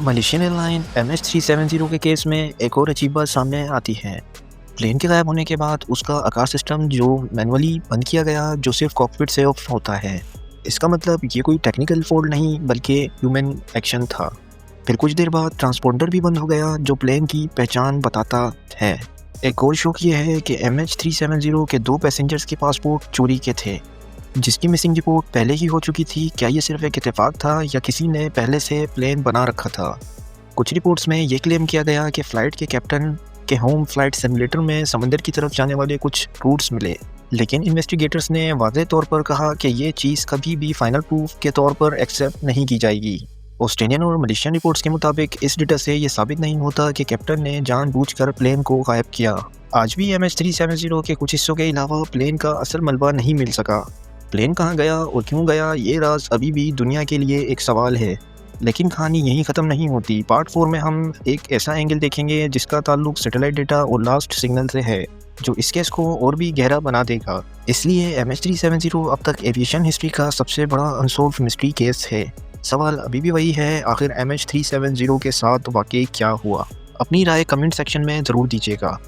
Malaysian airline MH370 के case में एक और अजीब बात सामने आती है। प्लेन के गायब होने के बाद उसका आकाश सिस्टम जो मैनुअली बंद किया गया, जो सिर्फ कॉकपिट से ऑफ होता है। इसका मतलब ये कोई टेक्निकल फॉल्ट नहीं बल्कि ह्यूमन एक्शन था। फिर कुछ देर बाद ट्रांसपोंडर भी बंद हो गया जो प्लेन की पहचान बताता है। एक और शौक ये है कि MH370 के 2 पैसेंजर्स के पासपोर्ट चोरी के थे, जिसकी मिसिंग रिपोर्ट पहले ही हो चुकी थी। क्या ये सिर्फ एक इत्तेफाक था या किसी ने पहले से प्लेन बना रखा था? कुछ रिपोर्ट्स में ये क्लेम किया गया कि फ़्लाइट के कैप्टन के होम फ्लाइट सिमुलेटर में समंदर की तरफ जाने वाले कुछ रूट्स मिले, लेकिन इन्वेस्टिगेटर्स ने वाज़ेह तौर पर कहा कि ये चीज़ कभी भी फाइनल प्रूफ के तौर पर एक्सेप्ट नहीं की जाएगी। ऑस्ट्रेलियन और मलेशियन रिपोर्ट्स के मुताबिक इस डेटा से ये साबित नहीं होता कि कैप्टन ने जानबूझकर प्लेन को गायब किया। आज भी MH370 के कुछ हिस्सों के अलावा प्लेन का असल मलबा नहीं मिल सका। प्लेन कहाँ गया और क्यों गया, ये राज अभी भी दुनिया के लिए एक सवाल है। लेकिन कहानी यहीं ख़त्म नहीं होती। पार्ट 4 में हम एक ऐसा एंगल देखेंगे जिसका ताल्लुक सैटेलाइट डेटा और लास्ट सिग्नल से है, जो इस केस को और भी गहरा बना देगा। इसलिए MH370 अब तक एविएशन हिस्ट्री का सबसे बड़ा अनसॉल्व्ड मिस्ट्री केस है। सवाल अभी भी वही है, आखिर MH370 के साथ वाकई क्या हुआ? अपनी राय कमेंट सेक्शन में ज़रूर दीजिएगा।